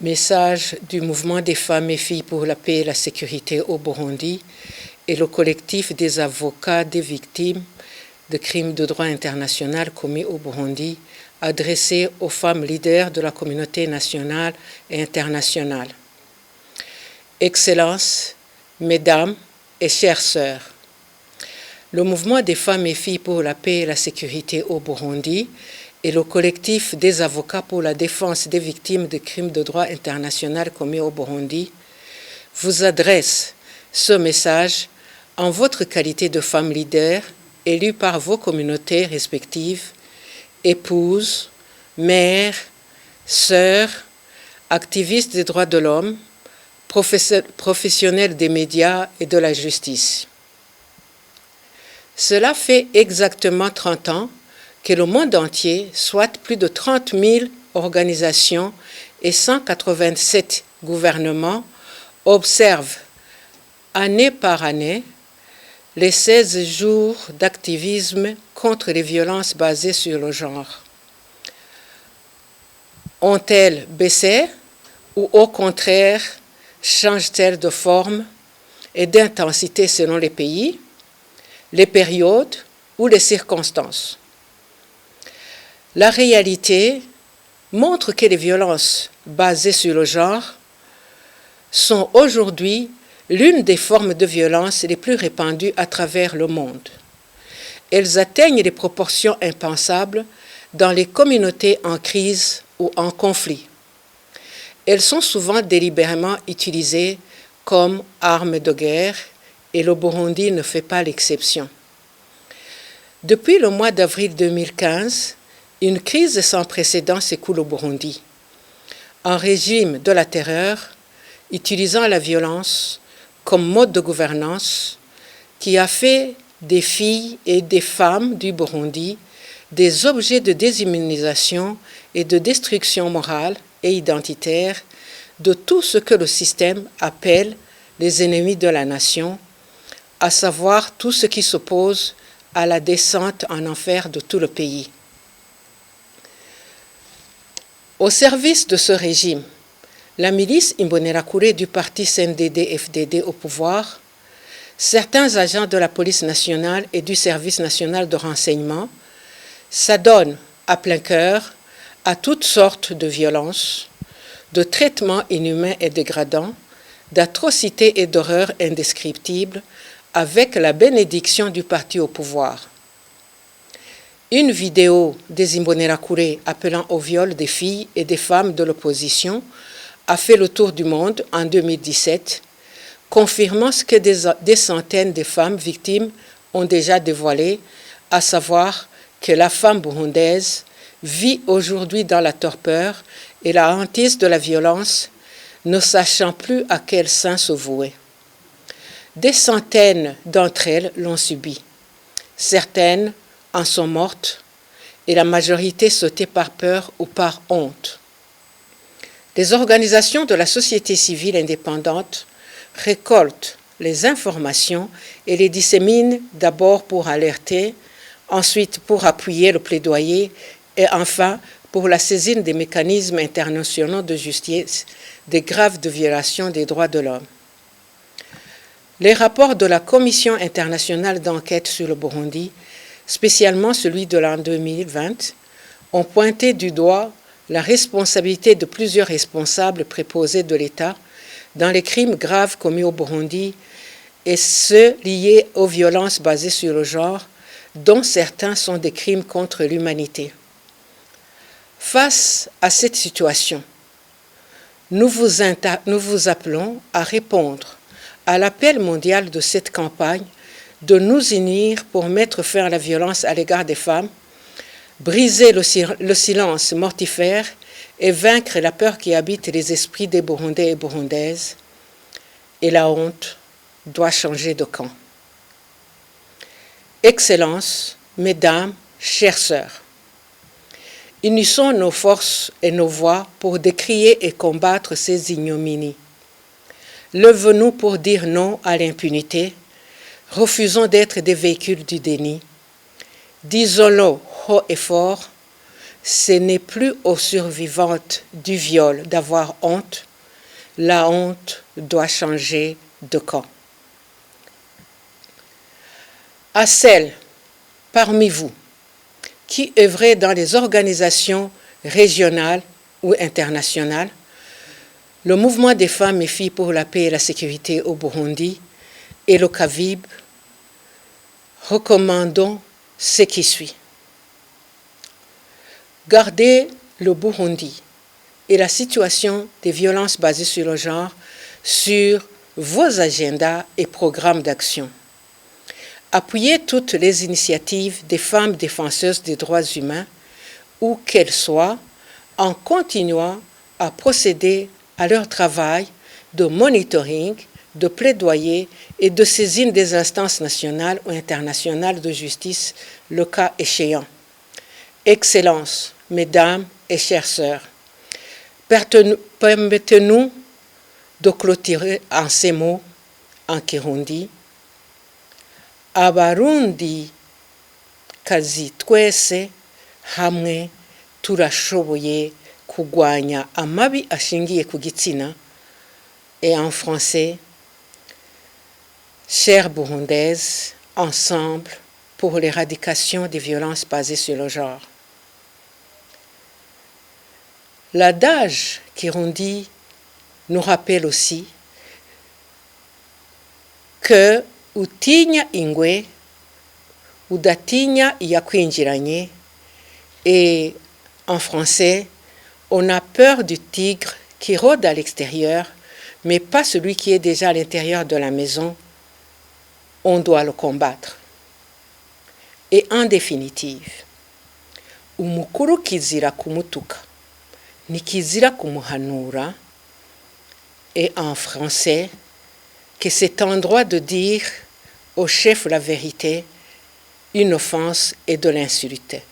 Message du mouvement des femmes et filles pour la paix et la sécurité au Burundi et le collectif des avocats des victimes de crimes de droit international commis au Burundi, adressé aux femmes leaders de la communauté nationale et internationale. Excellences, Mesdames et chères sœurs, le mouvement des femmes et filles pour la paix et la sécurité au Burundi et le collectif des avocats pour la défense des victimes de crimes de droit international commis au Burundi vous adressent ce message en votre qualité de femmes leaders élues par vos communautés respectives, épouses, mères, sœurs, activistes des droits de l'homme, professionnels des médias et de la justice. Cela fait exactement 30 ans que le monde entier, soit plus de 30 000 organisations et 187 gouvernements, observent année par année les 16 jours d'activisme contre les violences basées sur le genre. Ont-elles baissé ou au contraire changent-elles de forme et d'intensité selon les pays, les périodes ou les circonstances? La réalité montre que les violences basées sur le genre sont aujourd'hui l'une des formes de violence les plus répandues à travers le monde. Elles atteignent des proportions impensables dans les communautés en crise ou en conflit. Elles sont souvent délibérément utilisées comme armes de guerre et le Burundi ne fait pas l'exception. Depuis le mois d'avril 2015, une crise sans précédent s'écoule au Burundi. Un régime de la terreur, utilisant la violence comme mode de gouvernance, qui a fait des filles et des femmes du Burundi des objets de déshumanisation et de destruction morale et identitaire de tout ce que le système appelle les ennemis de la nation, à savoir tout ce qui s'oppose à la descente en enfer de tout le pays. Au service de ce régime, la milice Imbonerakure du parti CNDD-FDD au pouvoir, certains agents de la police nationale et du service national de renseignement s'adonnent à plein cœur à toutes sortes de violences, de traitements inhumains et dégradants, d'atrocités et d'horreurs indescriptibles avec la bénédiction du parti au pouvoir. Une vidéo des Imbonerakure appelant au viol des filles et des femmes de l'opposition a fait le tour du monde en 2017, confirmant ce que des centaines de femmes victimes ont déjà dévoilé, à savoir que la femme burundaise vit aujourd'hui dans la torpeur et la hantise de la violence, ne sachant plus à quel sein se vouer. Des centaines d'entre elles l'ont subi. Certaines en sont mortes et la majorité sautée par peur ou par honte. Les organisations de la société civile indépendante récoltent les informations et les disséminent d'abord pour alerter, ensuite pour appuyer le plaidoyer et enfin pour la saisine des mécanismes internationaux de justice des graves violations des droits de l'homme. Les rapports de la Commission internationale d'enquête sur le Burundi, spécialement celui de l'an 2020, ont pointé du doigt la responsabilité de plusieurs responsables préposés de l'État dans les crimes graves commis au Burundi et ceux liés aux violences basées sur le genre, dont certains sont des crimes contre l'humanité. Face à cette situation, nous vous appelons à répondre à l'appel mondial de cette campagne de nous unir pour mettre fin à la violence à l'égard des femmes, briser le silence mortifère et vaincre la peur qui habite les esprits des Burundais et Burundaises. Et la honte doit changer de camp. Excellences, Mesdames, chères sœurs, unissons nos forces et nos voix pour décrier et combattre ces ignominies. Lève-nous pour dire non à l'impunité. Refusons d'être des véhicules du déni. Disons-le haut et fort. ce n'est plus aux survivantes du viol d'avoir honte. La honte doit changer de camp. À celles parmi vous qui œuvrez dans les organisations régionales ou internationales, le mouvement des femmes et filles pour la paix et la sécurité au Burundi et le CAVIB, recommandons ce qui suit. Gardez le Burundi et la situation des violences basées sur le genre sur vos agendas et programmes d'action. Appuyez toutes les initiatives des femmes défenseuses des droits humains, où qu'elles soient, en continuant à procéder à leur travail de monitoring, de plaidoyer et de saisine des instances nationales ou internationales de justice, le cas échéant. Excellences, mesdames et chères sœurs, permettez-nous de clôturer en ces mots, en Kirundi, Abarundi kazi twese hamwe turashoboye kugwanya amabi ashingiye ku gitsina. Et en français, chères Burundaises, ensemble pour l'éradication des violences basées sur le genre. L'adage Kirundi nous rappelle aussi que utinya ingwe udatinya iyakwinjiranye, et en français, on a peur du tigre qui rôde à l'extérieur, mais pas celui qui est déjà à l'intérieur de la maison. On doit le combattre. Et en définitive, umukuru kizira kumutuka, ni kizira kumuhanura, et en français, que c'est un droit de dire au chef la vérité, une offense et de l'insulter.